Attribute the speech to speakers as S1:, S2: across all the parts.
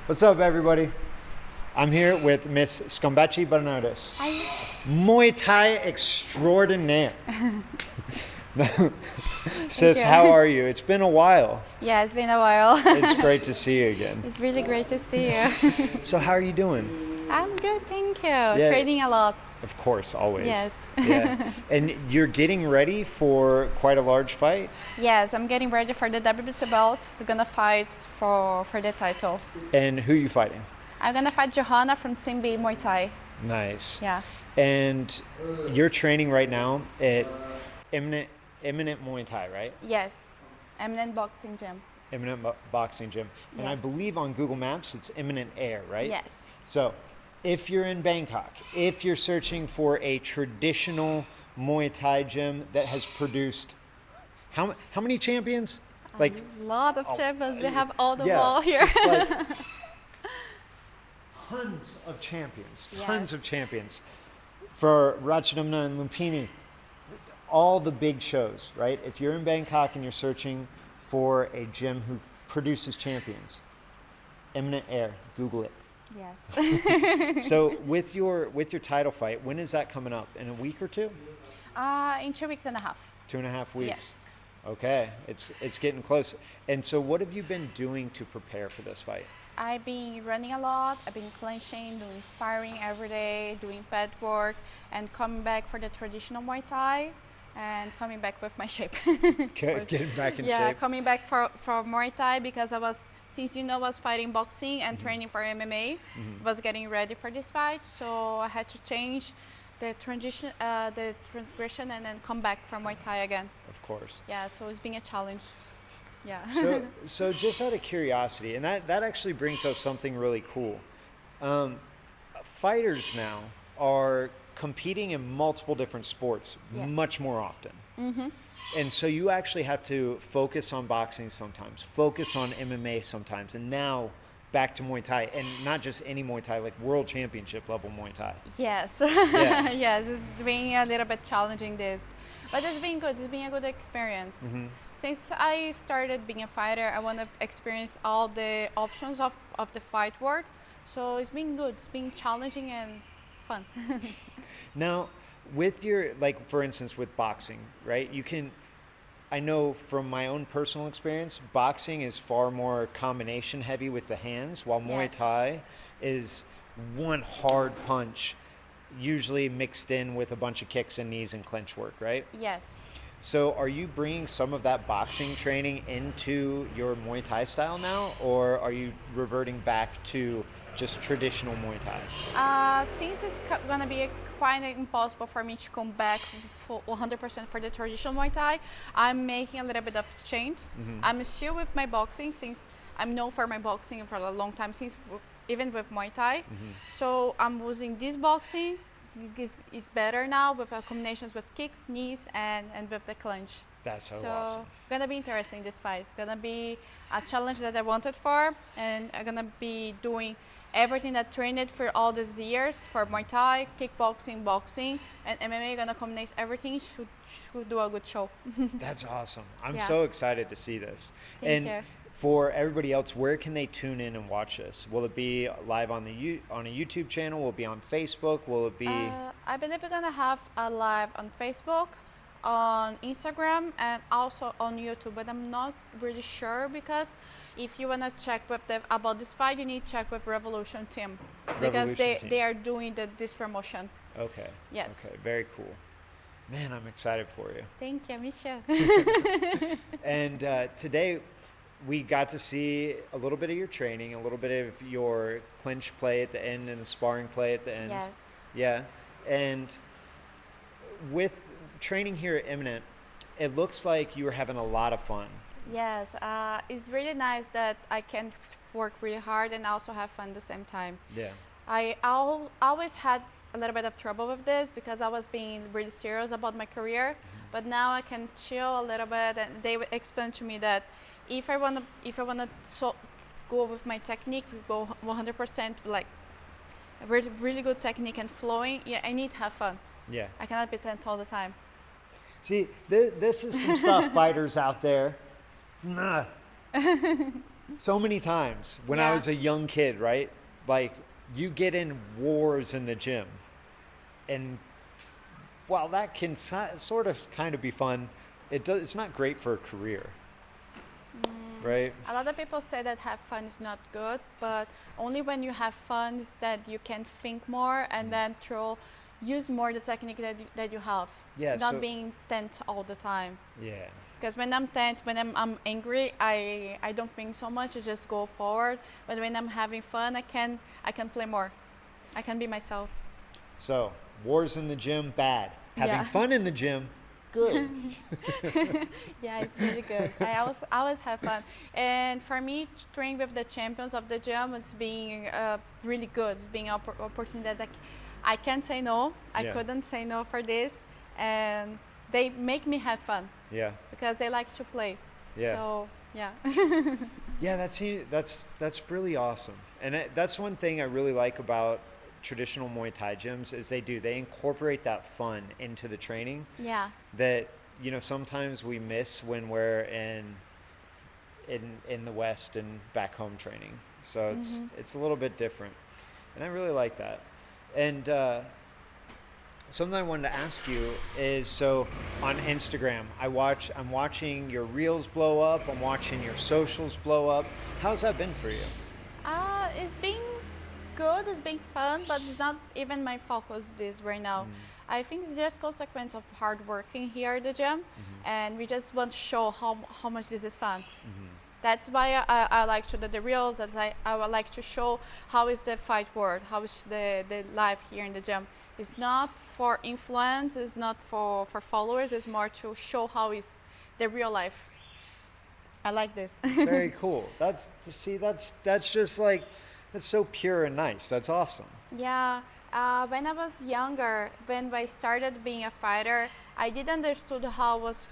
S1: What's up, everybody? I'm here with Miss Mscombatti Bernardes,
S2: Hi.
S1: Muay Thai extraordinaire. Sis,
S2: you.
S1: how are you? It's been a while.
S2: Yeah, it's been a while.
S1: It's great to see you again.
S2: It's really great to see you.
S1: So how are you doing?
S2: I'm good, thank you. Training a lot.
S1: Of course, always.
S2: Yes.
S1: Yeah. And you're getting ready for quite a large fight?
S2: Yes, I'm getting ready for the WBC belt. We're gonna fight for the title.
S1: And who are you fighting?
S2: I'm gonna fight Johanna from Team B Muay Thai.
S1: Nice.
S2: Yeah.
S1: And you're training right now at Imminent Muay Thai, right?
S2: Yes. Eminent Boxing Gym.
S1: Imminent Boxing Gym. And I
S2: Yes.
S1: believe on Google Maps it's Imminent Air, right?
S2: Yes.
S1: So if you're in Bangkok, if you're searching for a traditional Muay Thai gym that has produced how many champions? Like
S2: A lot of champions. We have all the
S1: yeah,
S2: wall here.
S1: it's like tons of champions, tons
S2: Yes.
S1: of champions. For Ratchanamna and Lumpini, all the big shows, right? If you're in Bangkok and you're searching for a gym who produces champions, Imminent Air, Google it.
S2: Yes.
S1: So with your title fight, when is that coming up? In a week or two?
S2: In 2 weeks and a half.
S1: 2.5 weeks.
S2: Yes.
S1: Okay, it's getting close. And so what have you been doing to prepare for this fight?
S2: I've been running a lot. I've been clenching, doing sparring every day, doing pad work, and coming back for the traditional Muay Thai, and coming back with my shape.
S1: Getting back in
S2: Yeah,
S1: shape?
S2: coming back for Muay Thai because since I was fighting boxing and training for MMA, was getting ready for this fight, so I had to change the transgression, and then come back for Muay Thai again.
S1: Of course.
S2: Yeah, so it's been a challenge. Yeah.
S1: So just out of curiosity, and that actually brings up something really cool. Fighters now are competing in multiple different sports
S2: Yes.
S1: much more often. And so you actually have to focus on boxing sometimes, focus on MMA sometimes, and now back to Muay Thai, and not just any Muay Thai, like world championship level Muay Thai.
S2: Yes.
S1: Yeah.
S2: Yes, it's been a little bit challenging this, but it's been good. It's been a good experience. Since I started being a fighter, I want to experience all the options of the fight world. So it's been good. It's been challenging and fun.
S1: Now, with your, like, for instance, with boxing, right? I know from my own personal experience, boxing is far more combination heavy with the hands, while Muay
S2: Yes.
S1: Thai is one hard punch, usually mixed in with a bunch of kicks and knees and clinch work, right?
S2: Yes.
S1: So are you bringing some of that boxing training into your Muay Thai style now, or are you reverting back to just traditional Muay Thai?
S2: Since it's gonna be quite impossible for me to come back for 100% for the traditional Muay Thai, I'm making a little bit of change. I'm still with my boxing since I'm known for my boxing for a long time, since even with Muay Thai. So I'm using this boxing. Is better now with combinations with kicks, knees, and with the clinch.
S1: That's so awesome.
S2: Gonna be interesting this fight. Gonna be a challenge that I wanted for, and I'm gonna be doing everything that trained for all these years for Muay Thai, kickboxing, boxing, and MMA. Gonna combine everything. Should do a good show.
S1: That's awesome. I'm
S2: Yeah.
S1: so excited to see this.
S2: Thank you.
S1: For everybody else, where can they tune in and watch this? Will it be live on on a YouTube channel? Will it be on Facebook? Will it be?
S2: I believe we're gonna have a live on Facebook, on Instagram, and also on YouTube. But I'm not really sure because if you wanna check with about this fight, you need to check with Revolution Team because
S1: Revolution Team.
S2: they are doing this promotion.
S1: Okay.
S2: Yes.
S1: Okay. Very cool. Man, I'm excited for you.
S2: Thank you, Michelle.
S1: And today, we got to see a little bit of your training, a little bit of your clinch play at the end and the sparring play at the end.
S2: Yes.
S1: Yeah. And with training here at Imminent, it looks like you were having a lot of fun.
S2: Yes, it's really nice that I can work really hard and also have fun at the same time.
S1: Yeah.
S2: I always had a little bit of trouble with this because I was being really serious about my career, but now I can chill a little bit, and they explained to me that if I wanna go with my technique, go 100% like really good technique and flowing. Yeah, I need to have fun.
S1: Yeah.
S2: I cannot be tense all the time.
S1: See, this is some stuff, fighters out there. Nah. So many times when I
S2: Yeah.
S1: was a young kid, right? Like you get in wars in the gym, and while that can sort of kind of be fun, it's not great for a career, right?
S2: A lot of people say that have fun is not good, but only when you have fun is that you can think more and then use more the technique that you have.
S1: Yeah,
S2: Not
S1: so-
S2: being tense all the time.
S1: Yeah.
S2: Because when I'm tense, when I'm angry, I don't think so much. I just go forward. But when I'm having fun, I can play more. I can be myself.
S1: So wars in the gym, bad. Having
S2: Yeah.
S1: fun in the gym, good.
S2: Yeah, it's really good. I always have fun. And for me, training with the champions of the gym, it's being really good. It's being an opportunity that I can't say no. I
S1: Yeah.
S2: couldn't say no for this. And they make me have fun
S1: Yeah.
S2: because they like to play.
S1: Yeah.
S2: So, yeah.
S1: Yeah, that's really awesome, and that's one thing I really like about traditional Muay Thai gyms is they incorporate that fun into the training
S2: Yeah.
S1: that sometimes we miss when we're in the West and back home training. So it's a little bit different, and I really like that. And something I wanted to ask you is, so on Instagram, I'm watching your reels blow up. I'm watching your socials blow up. How's that been for you?
S2: It's been good, it's been fun, but it's not even my focus this right now. I think it's just consequence of hard working here at the gym, and we just want to show how much this is fun. That's why I like to do the reels. That I would like to show how is the fight world, how is the life here in the gym. It's not for influence, it's not for followers, it's more to show how is the real life. I like this.
S1: Very cool. That's just like, that's so pure and nice. That's awesome.
S2: Yeah, when I was younger, when I started being a fighter, I didn't understood how was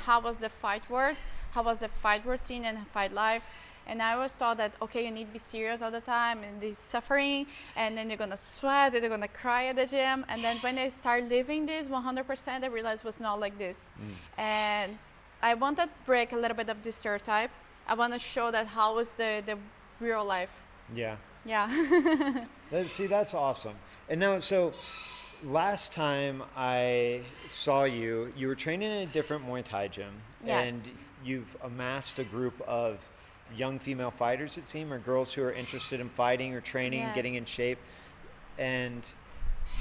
S2: how was the fight world, how was the fight routine and fight life. And I always thought that, okay, you need to be serious all the time and this suffering, and then you're gonna sweat, and you're gonna cry at the gym. And then when I started living this 100%, I realized it was not like this. And I wanted to break a little bit of this stereotype. I want to show that how is the real life.
S1: Yeah.
S2: Yeah.
S1: See, that's awesome. And now, so last time I saw you were training in a different Muay Thai gym.
S2: Yes.
S1: And you've amassed a group of young female fighters, it seems, or girls who are interested in fighting or training,
S2: Yes.
S1: getting in shape. And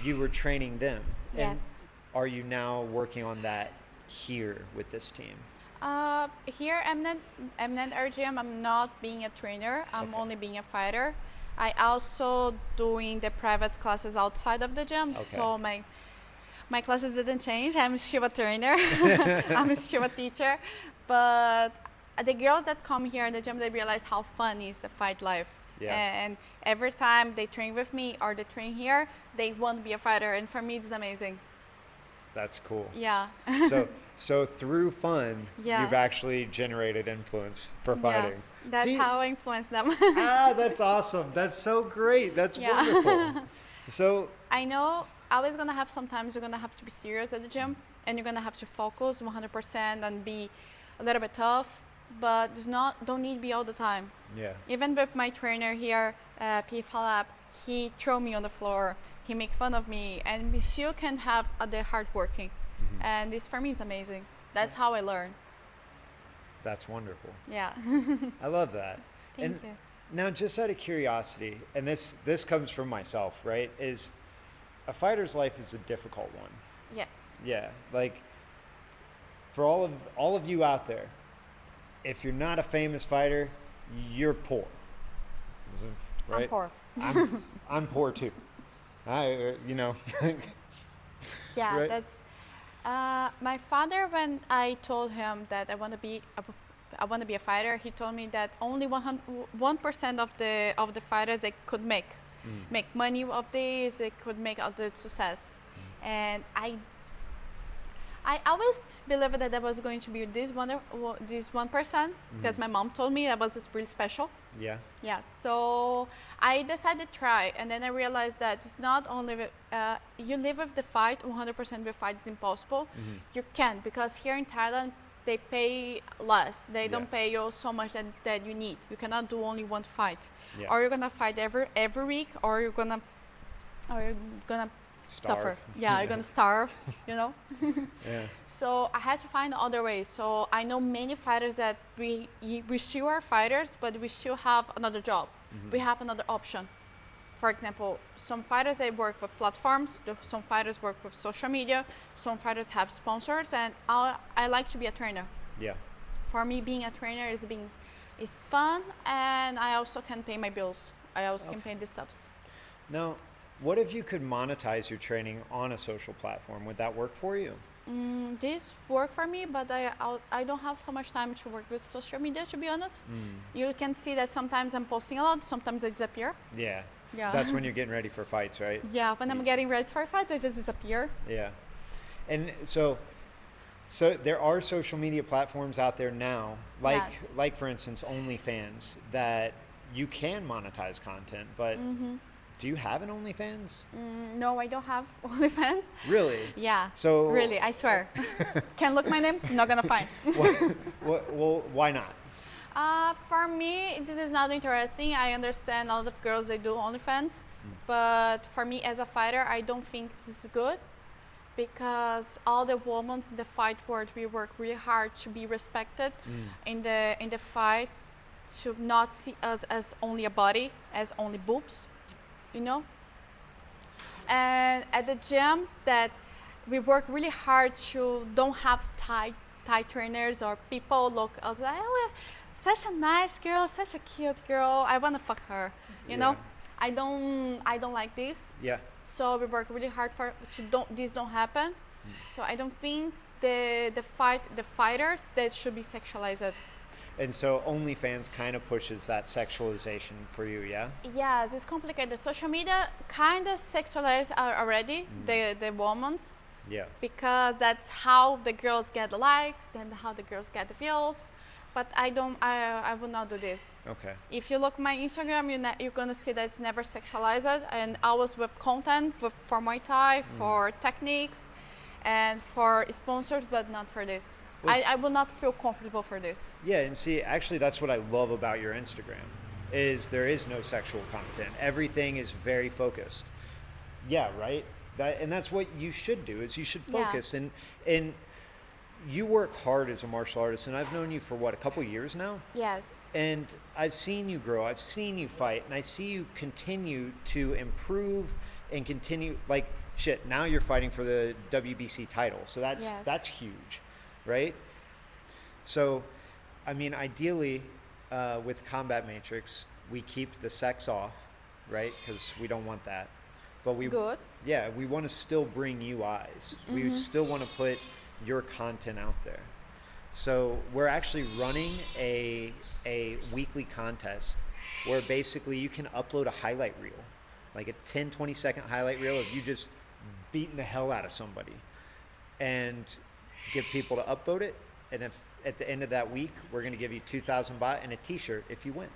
S1: you were training them. And
S2: Yes.
S1: are you now working on that here with this team?
S2: Here, I'm not our gym. I'm not being a trainer. I'm
S1: Okay.
S2: only being a fighter. I also doing the private classes outside of the gym.
S1: Okay.
S2: So my classes didn't change. I'm still a trainer. I'm still a teacher. But the girls that come here in the gym, they realize how fun is the fight life.
S1: Yeah.
S2: And every time they train with me or they train here, they want to be a fighter. And for me, it's amazing.
S1: That's cool.
S2: Yeah.
S1: So through fun,
S2: Yeah.
S1: you've actually generated influence for fighting.
S2: Yeah. That's
S1: See?
S2: how I influence them.
S1: That's awesome. That's so great. That's
S2: Yeah.
S1: wonderful. So,
S2: I know always gonna have sometimes you're gonna have to be serious at the gym and you're gonna have to focus 100% and be a little bit tough, but don't need to be all the time.
S1: yeah.
S2: Even with my trainer here, P. Falap, he throw me on the floor, he make fun of me, and we still can have the hard working. And this for me is amazing. That's how I learn.
S1: That's wonderful.
S2: Yeah.
S1: I love that.
S2: Thank
S1: and
S2: you.
S1: Now, just out of curiosity, and this comes from myself, right? Is a fighter's life is a difficult one.
S2: Yes.
S1: Yeah. Like for all of you out there, if you're not a famous fighter, you're poor. Right?
S2: I'm poor.
S1: I'm poor too. Yeah, Right.
S2: That's my father. When I told him that I want to be a fighter, he told me that only 1% of the fighters they could make money of this, they could make out the success, and I always believed that I was going to be this 1% because my mom told me that was really special.
S1: Yeah.
S2: Yeah, so I decided to try, and then I realized that it's not only you live with the fight 100% with fight is impossible. You can't, because here in Thailand they pay less. They
S1: Yeah.
S2: don't pay you so much that you need. You cannot do only one fight.
S1: Yeah.
S2: Or you're gonna fight every week, or you're gonna suffer.
S1: Starve.
S2: Yeah, you're gonna starve. You know.
S1: Yeah.
S2: So I had to find other ways. So I know many fighters that we still are fighters, but we still have another job. We have another option. For example, some fighters, they work with platforms, some fighters work with social media, some fighters have sponsors, and I like to be a trainer.
S1: Yeah.
S2: For me, being a trainer is fun, and I also can pay my bills. I also can pay the stuffs.
S1: Now, what if you could monetize your training on a social platform? Would that work for you?
S2: This work for me, but I don't have so much time to work with social media, to be honest. You can see that sometimes I'm posting a lot, sometimes I disappear.
S1: Yeah.
S2: Yeah.
S1: That's when you're getting ready for fights, right?
S2: Yeah, when I'm getting ready for a fight, I just disappear.
S1: Yeah. And so there are social media platforms out there now,
S2: Yes.
S1: like for instance, OnlyFans, that you can monetize content, but do you have an OnlyFans?
S2: No, I don't have OnlyFans.
S1: Really?
S2: Yeah.
S1: So
S2: Really, I swear. Can look my name, not gonna find.
S1: well, why not?
S2: For me, this is not interesting. I understand all the girls, they do OnlyFans, but for me as a fighter, I don't think this is good, because all the women in the fight world, we work really hard to be respected in the fight, to not see us as only a body, as only boobs, you know. And at the gym, that we work really hard to don't have Thai trainers or people look like, oh, such a nice girl, such a cute girl, I want to fuck her, you know. I don't like this.
S1: Yeah.
S2: So we work really hard for this don't happen. So I don't think the fighters that should be sexualized.
S1: And so OnlyFans kind of pushes that sexualization for you, yeah?
S2: Yes, it's complicated. Social media kind of sexualized already the women's,
S1: Yeah.
S2: because that's how the girls get the likes and how the girls get the views. But I will not do this.
S1: Okay.
S2: If you look my Instagram, you're gonna see that it's never sexualized, and always with content for Muay Thai, for techniques, and for sponsors, but not for this. I will not feel comfortable for this.
S1: Yeah, and see, actually, that's what I love about your Instagram, is there is no sexual content. Everything is very focused. Yeah, right? And that's what you should do, is you should focus.
S2: Yeah.
S1: And you work hard as a martial artist, and I've known you for what, a couple years now?
S2: Yes.
S1: And I've seen you grow, I've seen you fight, and I see you continue to improve and continue, like, shit, now you're fighting for the WBC title. So that's huge, right? So, I mean, ideally, with Combat Matrix, we keep the sex off, right? Because we don't want that. But
S2: Good.
S1: Yeah, we want to still bring you eyes. We still want to put your content out there. So we're actually running a weekly contest where basically you can upload a highlight reel, like a 10, 20-second highlight reel of you just beating the hell out of somebody, and give people to upvote it. And if at the end of that week, we're going to give you 2,000 baht and a t-shirt if you win.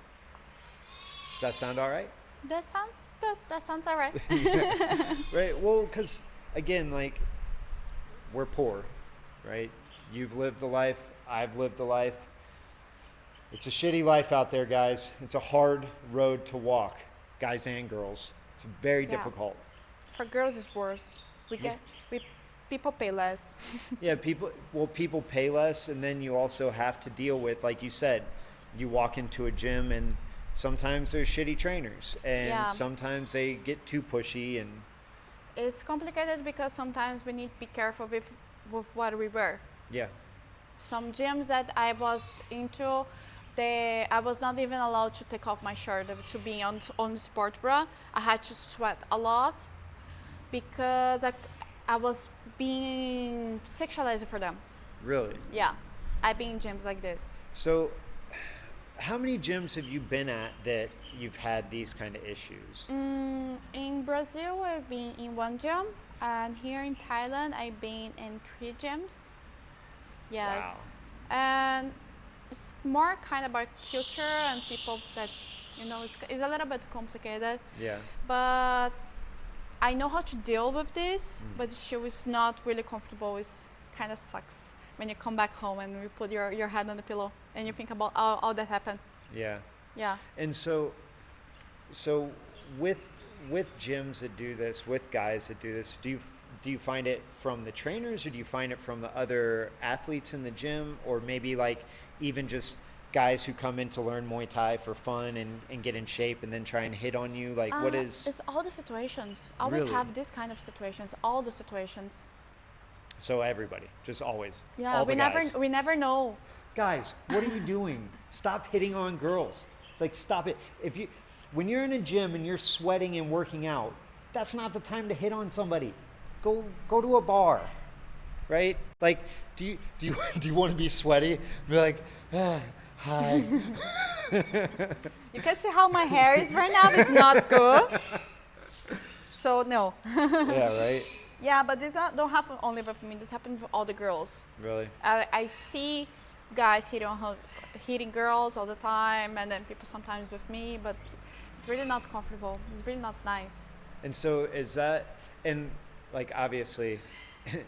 S1: Does that sound all right?
S2: That sounds good. That sounds all right.
S1: Right. Well, because again, like, we're poor, right? You've lived the life. I've lived the life. It's a shitty life out there, guys. It's a hard road to walk, guys and girls. It's very difficult.
S2: For girls, it's worse. People pay less.
S1: Yeah, people pay less, and then you also have to deal with, like you said, you walk into a gym and sometimes there's shitty trainers, and sometimes they get too pushy, and
S2: it's complicated because sometimes we need to be careful with what we wear.
S1: Yeah.
S2: Some gyms that I was into, I was not even allowed to take off my shirt to be on the sport bra. I had to sweat a lot because I was being sexualized for them.
S1: Really?
S2: Yeah, I've been in gyms like this.
S1: So, how many gyms have you been at that you've had these kind of issues?
S2: In Brazil, I've been in one gym, and here in Thailand, I've been in 3 gyms. Yes.
S1: Wow.
S2: And it's more kind of about culture and people that, it's a little bit complicated.
S1: Yeah.
S2: But I know how to deal with this, but she was not really comfortable. It kind of sucks when you come back home and you put your head on the pillow and you think about all that happened.
S1: Yeah.
S2: Yeah.
S1: And so with gyms that do this, with guys that do this, do you find it from the trainers, or do you find it from the other athletes in the gym, or maybe like even just guys who come in to learn Muay Thai for fun and get in shape and then try and hit on you? Like, what is...
S2: It's all the situations. I always
S1: Really?
S2: have this kind of situations, all the situations.
S1: So everybody, just always.
S2: Yeah,
S1: all the guys.
S2: we never know.
S1: Guys, what are you doing? Stop hitting on girls. It's like, stop it. When you're in a gym and you're sweating and working out, that's not the time to hit on somebody. Go to a bar, right? Like, do you want to be sweaty? Be like, hi.
S2: You can see how my hair is right now. It's not good. So no.
S1: Yeah, right.
S2: Yeah, but this don't happen only with me. This happens with all the girls.
S1: Really?
S2: I see guys hitting girls all the time, and then people sometimes with me, but it's really not comfortable. It's really not nice.
S1: And so is that, and like obviously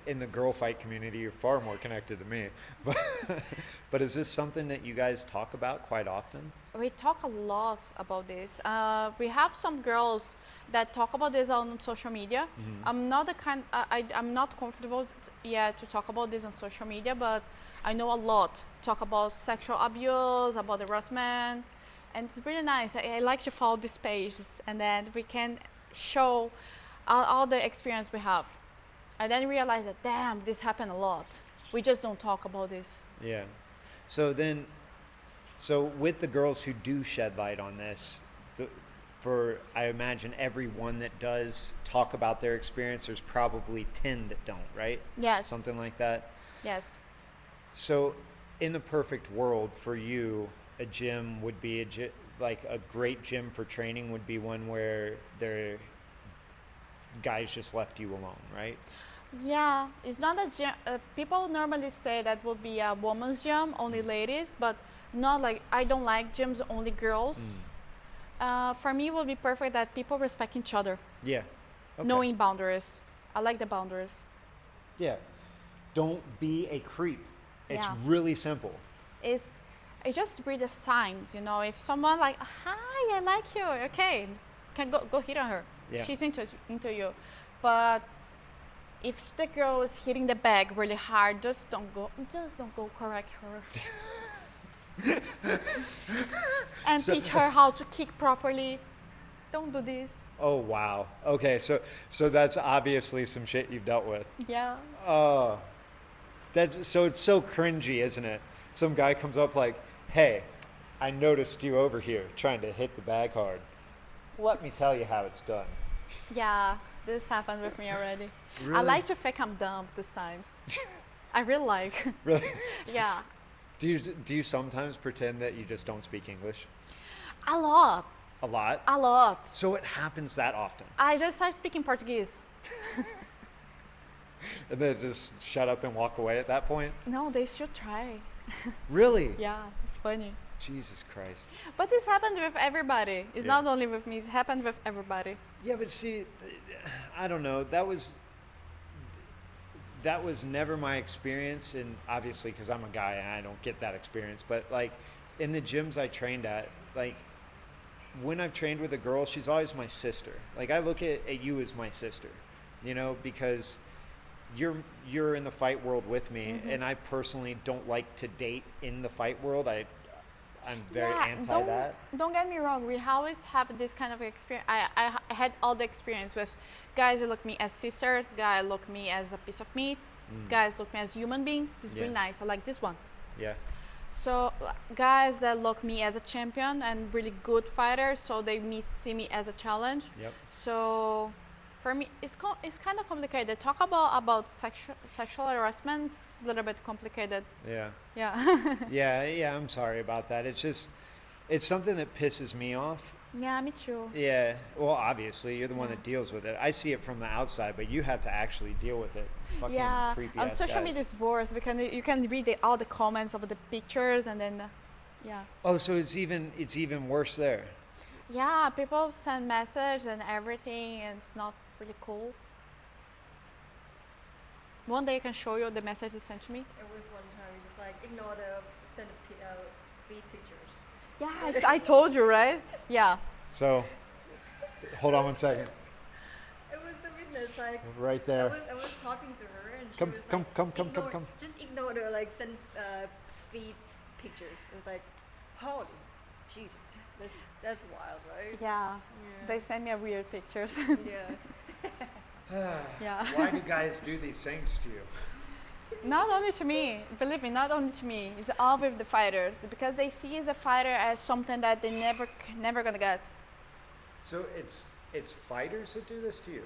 S1: in the girl fight community, you're far more connected to me, but is this something that you guys talk about quite often?
S2: We talk a lot about this. We have some girls that talk about this on social media.
S1: Mm-hmm.
S2: I'm not the kind. I'm not comfortable yet to talk about this on social media, but I know a lot. Talk about sexual abuse, about harassment, and it's really nice. I like to follow these pages, and then we can show all the experience we have. I then realize that, damn, this happened a lot. We just don't talk about this.
S1: Yeah. So with the girls who do shed light on this, for I imagine everyone that does talk about their experience, there's probably 10 that don't, right?
S2: Yes.
S1: Something like that.
S2: Yes.
S1: So in the perfect world for you, a gym would be like a great gym for training would be one where guys just left you alone, right?
S2: Yeah, it's not a gym. People normally say that would be a woman's gym, only ladies, but not like, I don't like gyms only girls. For me, it would be perfect that people respect each other.
S1: Yeah. Okay.
S2: Knowing boundaries. I like the boundaries.
S1: Yeah. Don't be a creep. It's
S2: Yeah.
S1: really simple.
S2: I just read the signs, you know. If someone like, hi, I like you, okay, can go hit on her.
S1: Yeah.
S2: She's into you. But if the girl is hitting the bag really hard, just don't go correct her. And teach her how to kick properly. Don't do this.
S1: Oh wow. Okay, so that's obviously some shit you've dealt with.
S2: Yeah.
S1: Oh. It's so cringy, isn't it? Some guy comes up like, "Hey, I noticed you over here trying to hit the bag hard. Let me tell you how it's done."
S2: Yeah, this happened with me already.
S1: Really?
S2: I like to fake I'm dumb these times. I really like.
S1: Really?
S2: Yeah.
S1: Do you sometimes pretend that you just don't speak English?
S2: A lot.
S1: A lot?
S2: A lot.
S1: So it happens that often.
S2: I just start speaking Portuguese.
S1: And then just shut up and walk away at that point?
S2: No, they should try.
S1: Really?
S2: Yeah, it's funny.
S1: Jesus Christ.
S2: But this happened with everybody. It's
S1: Yeah.
S2: not only with me, it's happened with everybody.
S1: Yeah, but see, I don't know. That was never my experience, and obviously because I'm a guy and I don't get that experience, but like in the gyms I trained at, like when I've trained with a girl, she's always my sister. Like I look at you as my sister, you know, because you're in the fight world with me,
S2: Mm-hmm.
S1: and I personally don't like to date in the fight world. I'm very
S2: Yeah,
S1: anti that.
S2: Don't get me wrong. We always have this kind of experience. I had all the experience with guys that look me as sisters, guys look me as a piece of meat, guys look me as human being. It's
S1: Yeah.
S2: really nice. I like this one.
S1: Yeah.
S2: So guys that look me as a champion and really good fighter, so they see me as a challenge.
S1: Yep.
S2: So for me, it's kind of complicated. Talk about sexual harassment is a little bit complicated.
S1: Yeah.
S2: Yeah.
S1: Yeah, I'm sorry about that. It's something that pisses me off.
S2: Yeah, me too.
S1: Yeah, well, obviously, you're the one that deals with it. I see it from the outside, but you have to actually deal with it. Fucking
S2: Yeah,
S1: creepy
S2: on
S1: ass
S2: social
S1: guys.
S2: media it's worse because you can read all the comments of the pictures and then, yeah.
S1: Oh, so it's even worse there.
S2: Yeah, people send messages and everything, and it's not really cool. One day I can show you the message they sent to me.
S3: It was one time we just like ignore the send feed pictures.
S2: Yeah, I told you, right? Yeah.
S1: So, hold on one second.
S3: It was a witness, like
S1: Right there.
S3: I was talking to her and she
S1: Come,
S3: was
S1: come,
S3: like,
S1: come, come,
S3: ignore,
S1: come, come.
S3: just ignore the like send feed pictures. It was like, holy Jesus, that's wild, right?
S2: Yeah.
S3: Yeah.
S2: They sent me weird pictures.
S3: Yeah.
S2: Yeah.
S1: Why do guys do these things to you?
S2: Not only to me, believe me, not only to me. It's all with the fighters because they see the fighter as something that they never gonna get.
S1: So it's fighters that do this to you?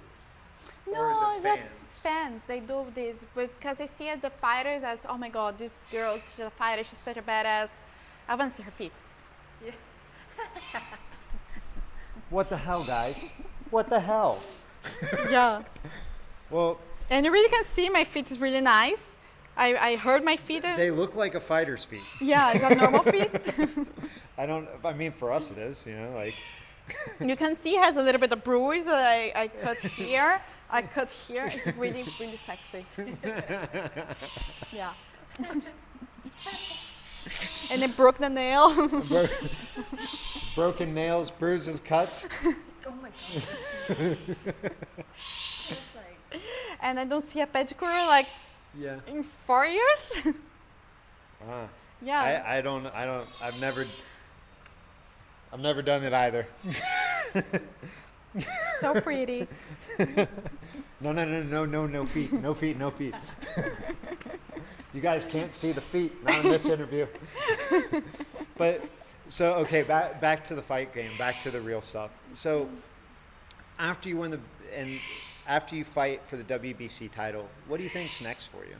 S2: No,
S1: Or is it
S2: it's not
S1: fans?
S2: fans. They do this because they see the fighters as, oh my god, this girl, she's a fighter, she's such a badass. I want to see her feet.
S3: Yeah.
S1: What the hell, guys? What the hell?
S2: Yeah.
S1: Well,
S2: And you really can see my feet is really nice. I heard my feet.
S1: they look like a fighter's feet.
S2: Yeah, it's a normal feet.
S1: I mean, for us it is, you know, like.
S2: You can see it has a little bit of bruise. I cut here. I cut here. It's really, really sexy. Yeah. And they broke the nail.
S1: Broken nails, bruises, cuts.
S3: Oh my god. It's like,
S2: And I don't see a pedicure like
S1: Yeah.
S2: in 4 years.
S1: Ah.
S2: Yeah.
S1: I've never done it either.
S2: So pretty.
S1: No feet. No feet, no feet. You guys can't see the feet, not in this interview. But, so, okay, back to the fight game, back to the real stuff. So, after you win after you fight for the WBC title, what do you think's next for you?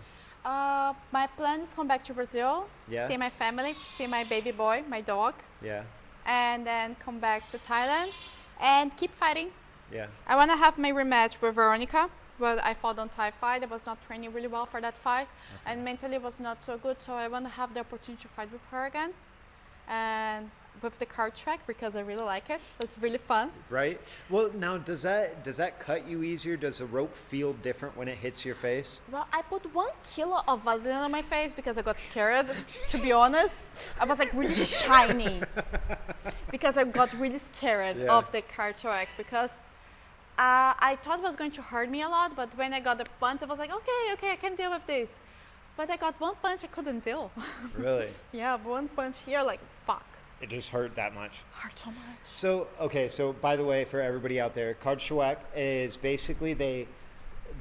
S2: My plan is come back to Brazil,
S1: Yeah.
S2: see my family, see my baby boy, my dog,
S1: Yeah,
S2: and then come back to Thailand and keep fighting.
S1: yeah.
S2: I want to have my rematch with Veronica, but I fought on Thai fight. I was not training really well for that fight, and mentally was not so good. So I want to have the opportunity to fight with her again, and with the card track because I really like it. It was really fun.
S1: Right? Well, now, does that cut you easier? Does the rope feel different when it hits your face?
S2: Well, I put 1 kilo of Vaseline on my face because I got scared, to be honest. I was like really shiny because I got really scared
S1: Yeah.
S2: of the card track because I thought it was going to hurt me a lot, but when I got the punch, I was like, okay, I can deal with this. But I got one punch I couldn't deal.
S1: Really?
S2: Yeah, one punch here, like, fuck.
S1: It just hurt that much.
S2: Hurt so much.
S1: So, okay, so by the way, for everybody out there, Kartshawak is basically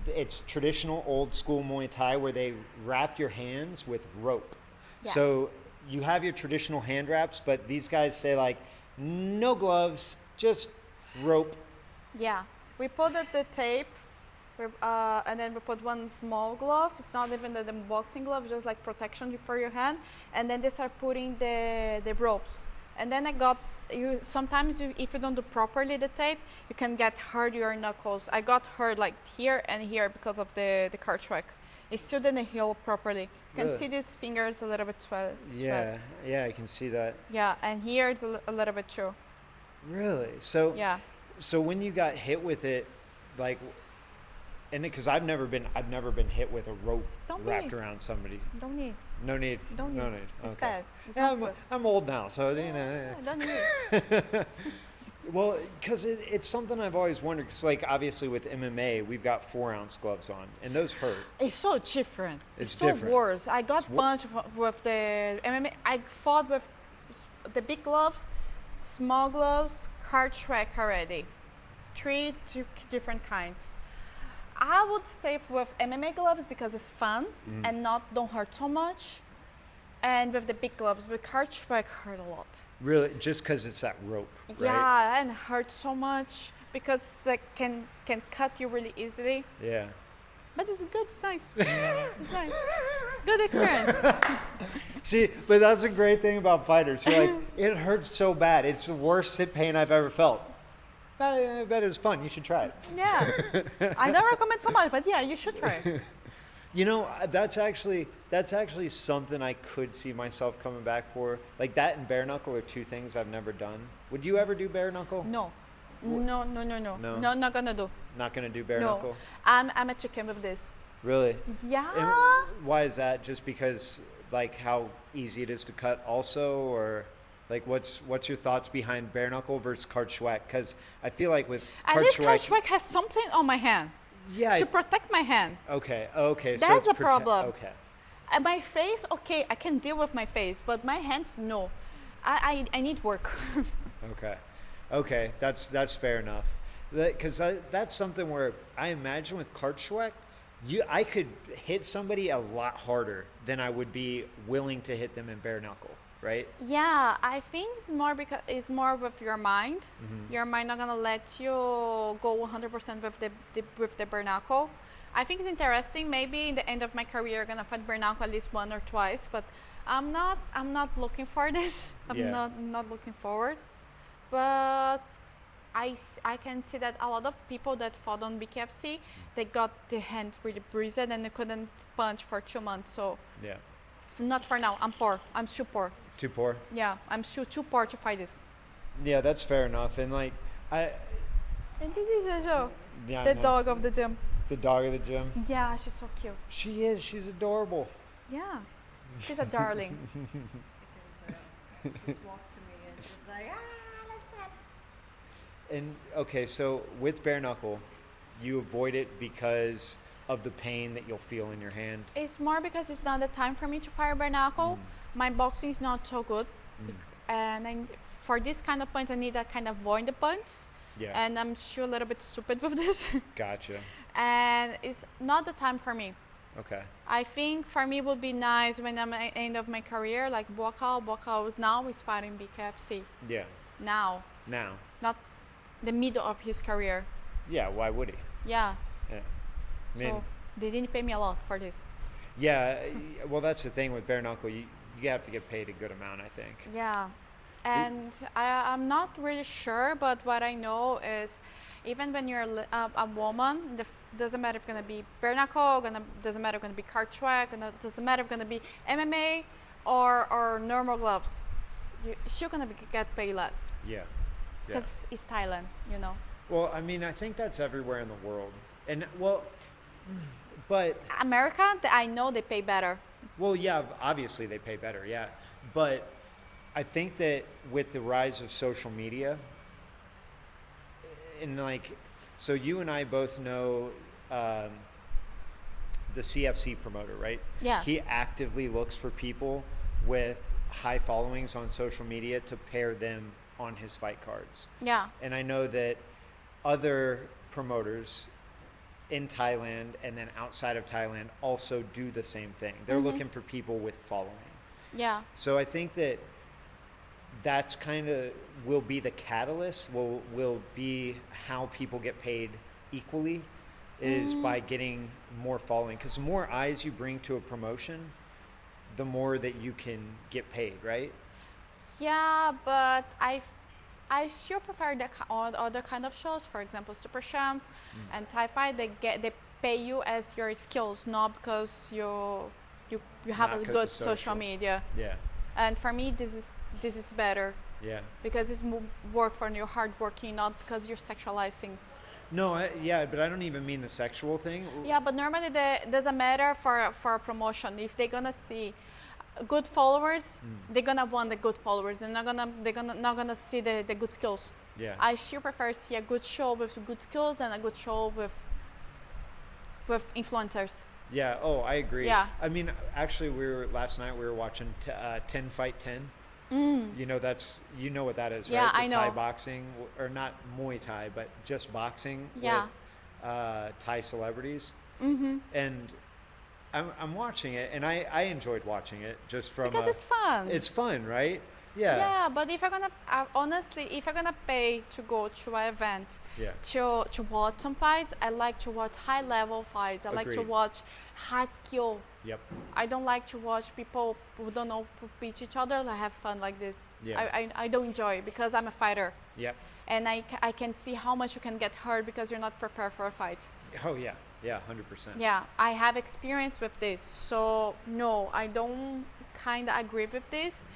S1: it's traditional old school Muay Thai where they wrap your hands with rope.
S2: Yes.
S1: So you have your traditional hand wraps, but these guys say like, no gloves, just rope.
S2: Yeah, we put the tape, and then we put 1 small glove. It's not even the boxing glove, just like protection for your hand. And then they start putting the ropes. And then I got sometimes if you don't do properly the tape, you can get hurt your knuckles. I got hurt like here and here because of the card track. It still didn't heal properly. You can
S1: Really?
S2: see these fingers a little bit sweat.
S1: Yeah, I can see that.
S2: Yeah, and here it's a little bit too.
S1: Really? So,
S2: Yeah.
S1: so when you got hit with it, like, and because I've never been hit with a rope
S2: Don't
S1: wrapped
S2: be.
S1: around somebody.
S2: Don't need.
S1: No need.
S2: Don't
S1: No
S2: need.
S1: need.
S2: It's
S1: Okay.
S2: bad. It's
S1: Yeah,
S2: not good.
S1: I'm old now, so you know.
S2: Yeah, don't need.
S1: Well, because it's something I've always wondered. Because, like, obviously with MMA, we've got 4-ounce gloves on, and those hurt.
S2: It's so different.
S1: It's
S2: so
S1: different.
S2: worse. I got punched with the MMA. I fought with the big gloves, small gloves, card track already. 3 different kinds. I would say with MMA gloves because it's fun and don't hurt so much. And with the big gloves, the card track hurt a lot.
S1: Really, just because it's that rope, right?
S2: Yeah, and hurt so much because that can cut you really easily.
S1: Yeah.
S2: But it's good. It's nice. It's nice. Good experience.
S1: See, but that's a great thing about fighters. You're like, it hurts so bad. It's the worst pain I've ever felt. But I bet it was fun. You should try it.
S2: Yeah. I don't recommend so much, but yeah, you should try it.
S1: You know, that's actually something I could see myself coming back for. Like that and bare knuckle are 2 things I've never done. Would you ever do bare knuckle?
S2: No.
S1: No?
S2: No, not gonna do.
S1: Not gonna do bare
S2: No.
S1: knuckle.
S2: I'm a chicken with this.
S1: Really?
S2: Yeah.
S1: And why is that? Just because like how easy it is to cut also, or like what's your thoughts behind bare knuckle versus Kartschweck? Because I feel like with
S2: At least
S1: Kartschweck,
S2: Kartschweck has something on my hand
S1: yeah.
S2: to protect my hand.
S1: Okay. Okay. So
S2: That's
S1: it's
S2: a problem.
S1: Okay.
S2: And my face, okay, I can deal with my face, but my hands, no. I need work.
S1: Okay. Okay. That's fair enough. Because that's something where I imagine with Kartschweck, I could hit somebody a lot harder than I would be willing to hit them in bare knuckle, right?
S2: Yeah, I think it's more because it's more with your mind.
S1: Mm-hmm.
S2: Your mind not gonna let you go 100% with the bare knuckle. I think it's interesting. Maybe in the end of my career, I'm gonna fight bare knuckle at least one or twice. But I'm not looking for this. I'm not looking forward. But I can see that a lot of people that fought on BKFC, they got the hands really bruised and they couldn't punch for 2 months. So
S1: Yeah.
S2: not for now. I'm poor. I'm too poor.
S1: Too poor.
S2: Yeah, I'm too poor to fight this.
S1: Yeah, that's fair enough. And like
S2: And this is also
S1: yeah, I
S2: the
S1: know.
S2: dog of the gym.
S1: The dog of the gym.
S2: Yeah, she's so cute.
S1: She is. She's adorable.
S2: Yeah, she's a darling.
S3: Just walked to me and just like, let's pet.
S1: And okay, so with bare knuckle, you avoid it because of the pain that you'll feel in your hand.
S2: It's more because it's not the time for me to fire bare knuckle. My boxing is not so good, and for this kind of punch, I need to kind of avoid the punch.
S1: Yeah.
S2: And I'm sure a little bit stupid with this.
S1: Gotcha.
S2: And it's not the time for me.
S1: Okay.
S2: I think for me it would be nice when I'm at the end of my career, like Bokal is now is fighting BKFC.
S1: Yeah.
S2: Now,
S1: Now.
S2: not the middle of his career.
S1: Yeah. Why would he?
S2: Yeah.
S1: Yeah. I
S2: So
S1: mean,
S2: they didn't pay me a lot for this.
S1: yeah. Well, that's the thing with bare knuckle. You have to get paid a good amount, I think.
S2: Yeah. And I'm not really sure, but what I know is even when you're a woman, doesn't matter if it's going to be bare knuckle, doesn't matter if it's going to be Kartschweck, doesn't matter if it's going to be MMA or normal gloves. You're still going to get paid less
S1: Yeah. Yeah.
S2: because it's Thailand, you know.
S1: Well, I mean, I think that's everywhere in the world. And well, but
S2: America, I know they pay better.
S1: well, yeah, obviously they pay better, yeah. But I think that with the rise of social media, and like, so you and I both know the CFC promoter, right?
S2: Yeah.
S1: He actively looks for people with high followings on social media to pair them on his fight cards.
S2: Yeah.
S1: And I know that other promoters in Thailand and then outside of Thailand also do the same thing. They're looking for people with following.
S2: Yeah.
S1: So I think that that's kind of will be the catalyst, will be how people get paid equally is by getting more following. Because the more eyes you bring to a promotion, the more that you can get paid, right?
S2: Yeah, but I still prefer the other kind of shows. For example, Super Champ and Thai Fight. They pay you as your skills, not because you have
S1: Not
S2: a
S1: 'cause
S2: good
S1: of
S2: social
S1: social.
S2: media.
S1: Yeah.
S2: And for me, this is better
S1: Yeah.
S2: because it's work for your hard working, not because you sexualize things.
S1: No, yeah, but I don't even mean the sexual thing.
S2: Yeah, but normally it doesn't matter for a promotion. If they're gonna see good followers, they're gonna want the good followers. They're not gonna see the good skills.
S1: Yeah.
S2: I still prefer see a good show with good skills and a good show with influencers.
S1: Yeah. Oh, I agree.
S2: Yeah.
S1: I mean, actually, last night we were watching 10 Fight 10. You know you know what that is,
S2: Yeah,
S1: right?
S2: I
S1: Thai
S2: know.
S1: boxing, or not Muay Thai, but just boxing
S2: Yeah.
S1: with Thai celebrities. And I'm watching it, and I enjoyed watching it just from
S2: Because it's fun.
S1: It's fun, right? Yeah.
S2: Yeah, but if I'm gonna honestly, if I'm gonna pay to go to an event
S1: Yeah.
S2: to watch some fights, I like to watch high level fights. I like to
S1: Agreed.
S2: watch hard skill.
S1: Yep.
S2: I don't like to watch people who don't know beat each other like have fun like this.
S1: Yeah.
S2: I don't enjoy it because I'm a fighter
S1: Yep.
S2: and I can see how much you can get hurt because you're not prepared for a fight.
S1: Oh yeah. Yeah. 100%.
S2: Yeah, I have experience with this, so no, I don't kind of agree with this.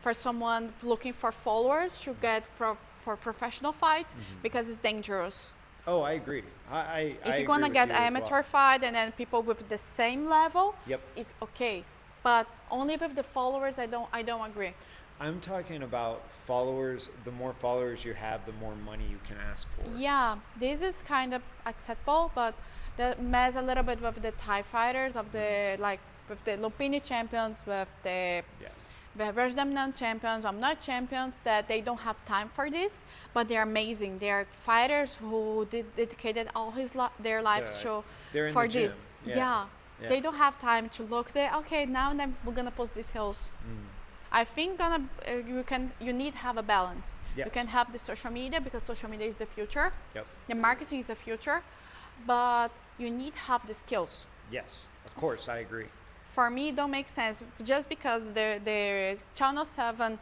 S2: For someone looking for followers to get for professional fights because it's dangerous.
S1: Oh, I agree.
S2: If
S1: I
S2: you're gonna
S1: agree
S2: get
S1: with you as
S2: amateur
S1: well.
S2: fight and then people with the same level,
S1: Yep.
S2: it's okay. But only with the followers, I don't agree.
S1: I'm talking about followers. The more followers you have, the more money you can ask for.
S2: Yeah, this is kind of acceptable, but that mess a little bit with the Thai fighters of the like with the Lumpini champions, with the
S1: Yeah.
S2: Rajdamnan champions, I'm not champions, that they don't have time for this, but they're amazing. They're fighters who dedicated all their life
S1: They're in
S2: for
S1: the gym.
S2: this.
S1: Yeah.
S2: Yeah.
S1: Yeah.
S2: They don't have time to look there. Okay, now we're gonna post these hills. I think you need to have a balance.
S1: Yes.
S2: You can have the social media because social media is the future.
S1: Yep.
S2: The marketing is the future, but you need to have the skills.
S1: Yes. Of course, I agree.
S2: For me, it don't make sense just because there is Channel 7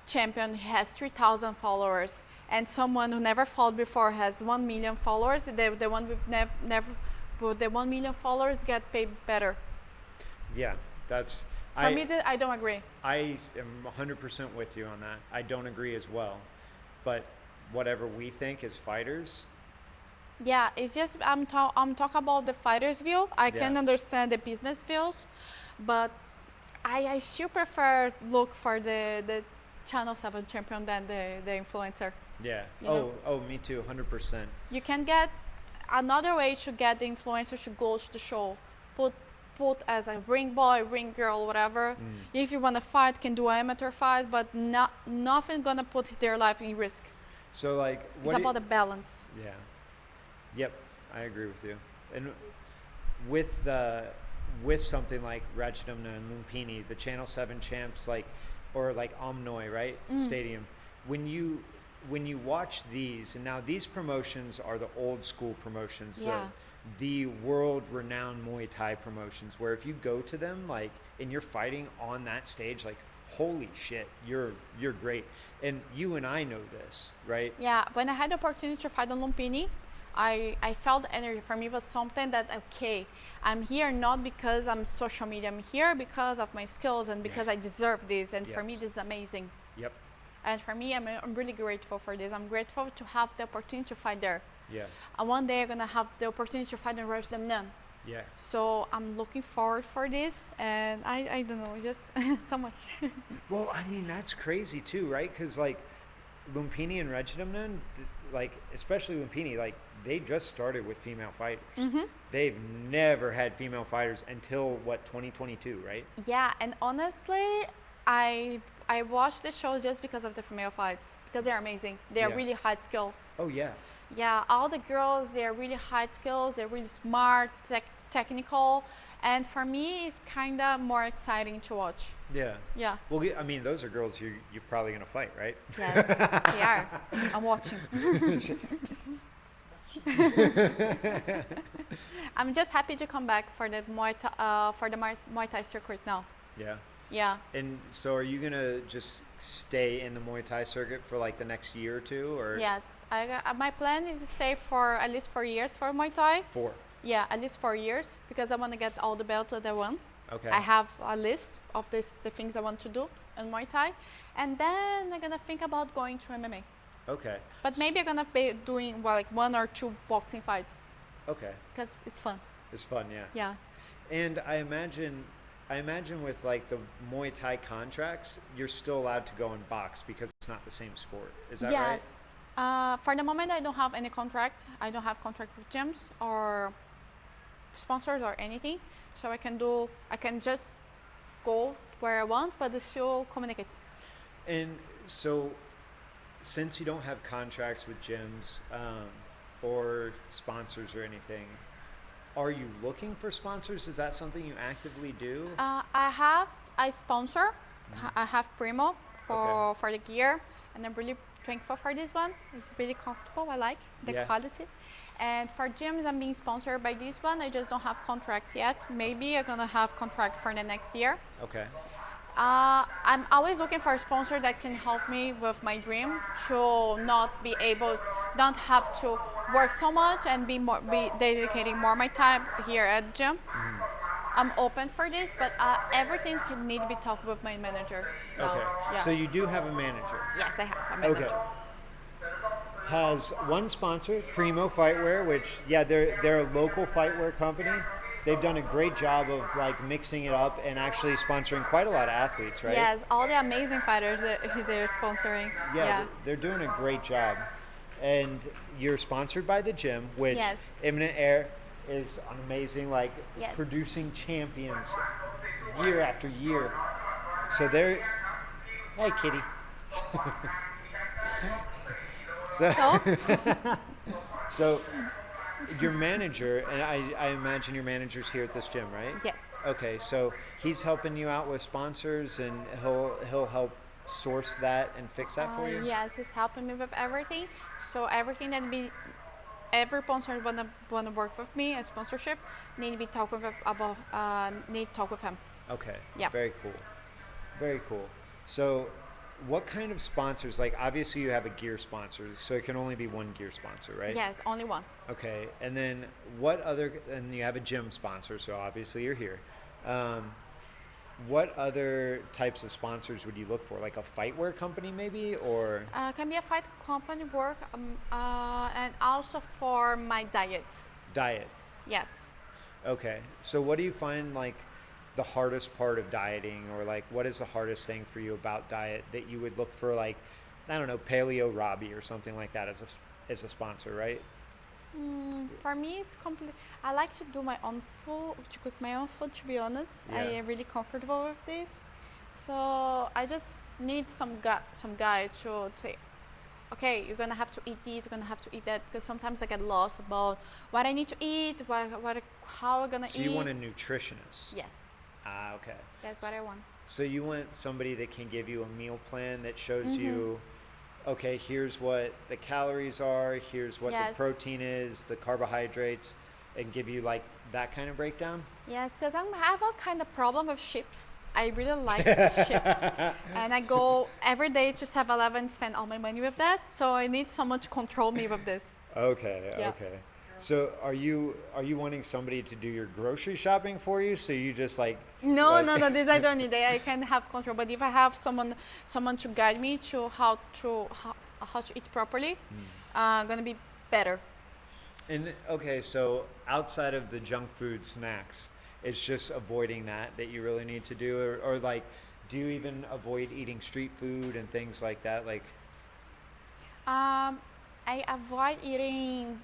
S2: champion has 3,000 followers and someone who never fought before has 1 million followers. The one with never with the 1 million followers get paid better.
S1: Yeah. That's.
S2: For me, I don't agree.
S1: I am 100% with you on that. I don't agree as well, but whatever we think as fighters.
S2: Yeah, it's just I'm talking about the fighters' view. I can
S1: Yeah.
S2: understand the business views, but I still prefer look for the Channel 7 champion than the influencer.
S1: Yeah.
S2: You know?
S1: Oh, me too. 100%.
S2: You can get another way to get the influencer to go to the show. Put as a ring boy, ring girl, whatever. If you want to fight, can do amateur fight, but nothing gonna put their life in risk.
S1: So like,
S2: It's about the balance.
S1: Yeah. Yep, I agree with you. And with something like Ratchadamna and Lumpini, the Channel 7 champs, like, or like Omnoy, right? Stadium. When you watch these, and now these promotions are the old school promotions,
S2: Yeah.
S1: the world renowned Muay Thai promotions, where if you go to them, like, and you're fighting on that stage, like, holy shit, you're great. And you and I know this, right?
S2: Yeah, when I had the opportunity to fight on Lumpini, I felt the energy. For me, it was something that, okay, I'm here not because I'm social media, I'm here because of my skills and because I deserve this. And for me,
S1: Yes.
S2: this is amazing.
S1: Yep.
S2: And for me, I'm really grateful for this. I'm grateful to have the opportunity to fight there.
S1: Yeah.
S2: And one day I'm gonna have the opportunity to fight in Rajdamnan.
S1: Yeah.
S2: So I'm looking forward for this, and I don't know, just so much.
S1: Well, I mean, that's crazy too, right? Because like Lumpini and Ratchadamna, like especially Lumpini, like they just started with female fighters. They've never had female fighters until what, 2022, right?
S2: Yeah, and honestly, I watched the show just because of the female fights because they're amazing. They're
S1: Yeah.
S2: really high skill.
S1: Oh yeah.
S2: Yeah, all the girls, they're really high skills. They're really smart, technical, and for me, it's kind of more exciting to watch.
S1: Yeah.
S2: Yeah.
S1: Well, I mean, those are girls you're probably gonna fight, right?
S2: Yes, they are. I'm watching. I'm just happy to come back for the Muay Thai circuit now.
S1: Yeah.
S2: Yeah.
S1: And so, are you gonna just stay in the Muay Thai circuit for like the next year or two, or
S2: Yes. My plan is to stay for at least 4 years for Muay Thai.
S1: 4?
S2: Yeah, at least 4 years because I want to get all the belts that I want.
S1: Okay.
S2: I have a list of the things I want to do in Muay Thai, and then I'm gonna think about going to MMA.
S1: Okay.
S2: But maybe I'm gonna be doing like 1 or 2 boxing fights
S1: Okay.
S2: because it's fun.
S1: It's fun, yeah.
S2: Yeah.
S1: And I imagine with like the Muay Thai contracts, you're still allowed to go and box because it's not the same sport. Is that right?
S2: Yes. For the moment, I don't have any contract. I don't have contract with gyms or sponsors or anything. So I can just go where I want, but it still communicates.
S1: And so, since you don't have contracts with gyms or sponsors or anything, are you looking for sponsors? Is that something you actively do?
S2: I have a sponsor. I have Primo for the gear, and I'm really thankful for this one. It's really comfortable. I like the quality. And for gyms, I'm being sponsored by this one. I just don't have contract yet. Maybe I'm gonna have contract for the next year.
S1: Okay.
S2: I'm always looking for a sponsor that can help me with my dream to don't have to work so much and be dedicating more my time here at the gym. I'm open for this, but everything can need to be talked with my manager. now.
S1: Okay.
S2: Yeah.
S1: So you do have a manager.
S2: Yes, I have a manager.
S1: Okay. has one sponsor, Primo Fightwear, which they're a local fightwear company. They've done a great job of like mixing it up and actually sponsoring quite a lot of athletes, right?
S2: Yes, all the amazing fighters that they're sponsoring.
S1: Yeah, they're doing a great job. And you're sponsored by the gym, which
S2: Yes.
S1: Imminent Air is an amazing, like
S2: Yes.
S1: producing champions year after year. So they're, hey kitty.
S2: So,
S1: So your manager, and I imagine your manager's here at this gym, right?
S2: yes.
S1: Okay, so he's helping you out with sponsors, and he'll help source that and fix that for you.
S2: Yes, he's helping me with everything. So everything that every sponsor wanna work with me, a sponsorship, need to be talk with need to talk with him.
S1: Okay.
S2: Yeah.
S1: Very cool. Very cool. So, what kind of sponsors? Like, obviously, you have a gear sponsor, so it can only be one gear sponsor, right?
S2: Yes, only one.
S1: Okay. And then what other? And you have a gym sponsor, so obviously you're here. What other types of sponsors would you look for? Like a fightwear company, maybe, or?
S2: Can be a fight company work, and also for my diet.
S1: Diet.
S2: Yes.
S1: Okay. So, what do you find like the hardest part of dieting, or like what is the hardest thing for you about diet that you would look for, like, I don't know, Paleo Robbie or something like that as a sponsor, right?
S2: For me, it's complete. I like to do my own food, to cook my own food. To be honest, I
S1: Yeah.
S2: am really comfortable with this. So I just need some guy to say, okay, you're gonna have to eat this, you're gonna have to eat that, because sometimes I get lost about what I need to eat, how I'm gonna eat.
S1: So you want a nutritionist?
S2: Yes,
S1: Ah, okay.
S2: that's what I want.
S1: So you want somebody that can give you a meal plan that shows you, okay, here's what the calories are, here's what the
S2: Yes.
S1: protein is, the carbohydrates, and give you like that kind of breakdown?
S2: Yes, because I have a kind of problem with chips. I really like chips, and I go every day to 7-Eleven, spend all my money with that. So I need someone to control me with this.
S1: Okay,
S2: Yeah.
S1: okay. So are you wanting somebody to do your grocery shopping for you? So you just like
S2: No,
S1: like-
S2: this I don't need. I can have control. But if I have someone to guide me to how to eat properly, gonna be better.
S1: And okay, so outside of the junk food snacks, it's just avoiding that you really need to do, or like, do you even avoid eating street food and things like that? Like,
S2: I avoid eating.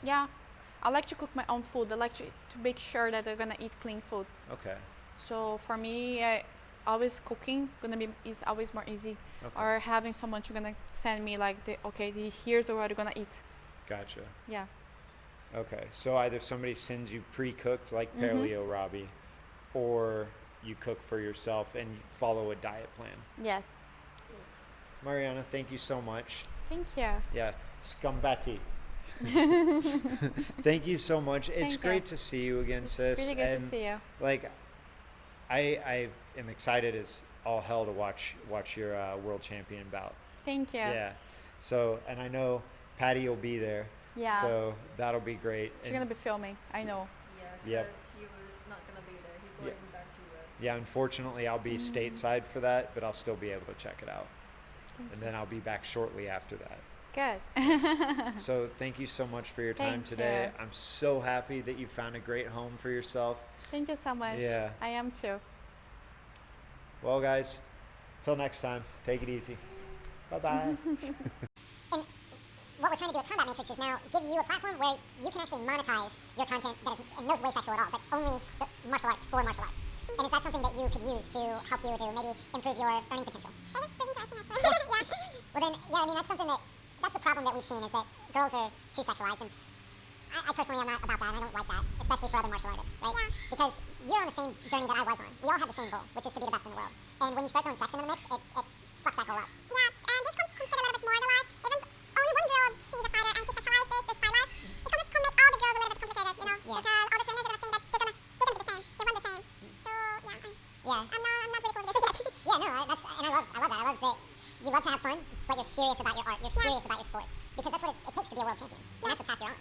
S2: Yeah, I like to cook my own food. I like to make sure that I'm gonna eat clean food.
S1: okay,
S2: So for me, always cooking is always more easy.
S1: Okay.
S2: Or having someone to gonna send me like here's what you're gonna eat.
S1: gotcha.
S2: Yeah.
S1: Okay, so either somebody sends you pre-cooked like Paleo Robbie, or you cook for yourself and follow a diet plan.
S2: Yes.
S1: Mariana, thank you so much.
S2: Thank you.
S1: Yeah, Mscombatti. Thank you so much. It's
S2: Thank you.
S1: great to see you again, sis.
S2: Really good to
S1: And,
S2: see you.
S1: Like, I am excited as all hell to watch your world champion bout.
S2: Thank you.
S1: Yeah. So, and I know Patty will be there.
S2: Yeah.
S1: So that'll be great.
S2: She's
S1: And
S2: gonna be filming. I know.
S3: Yeah, because
S1: Yep.
S3: he was not gonna be there. He
S1: Yeah.
S3: going back to US.
S1: yeah, unfortunately, I'll be stateside for that, but I'll still be able to check it out. And then I'll be back shortly after that.
S2: Good.
S1: So thank you so much for your time
S2: Thank
S1: today.
S2: you.
S1: I'm so happy that you found a great home for yourself.
S2: Thank you so much.
S1: Yeah.
S2: I am too.
S1: Well, guys, till next time, take it easy. Bye-bye.
S4: And what we're trying to do at Combat Matrix is now give you a platform where you can actually monetize your content that is in no way sexual at all, but only the martial arts for martial arts. And is that something that you could use to help you to maybe improve your earning potential? That is pretty interesting, actually. Yeah. Well then, yeah, I mean, that's the problem that we've seen, is that girls are too sexualized, and I personally am not about that, and I don't like that, especially for other martial artists, right? Yeah. Because you're on the same journey that I was on. We all have the same goal, which is to be the best in the world. And when you start throwing sex into the mix, it fucks that goal up. Yeah, and this could fit a little bit more to life. Even only one girl, she's a fighter, and she's sexualized this fight life. It's going to make all the girls a little bit complicated, you know? Yeah. Because all the trainers are going to think that they're going to be the same. They run the same. So, yeah. I'm not really cool with this yet. Yeah, no, I love that. I love that you love to have fun, but you're serious about your art. You're serious about your sport. Because that's what it takes to be a world champion. And that's the path you're on.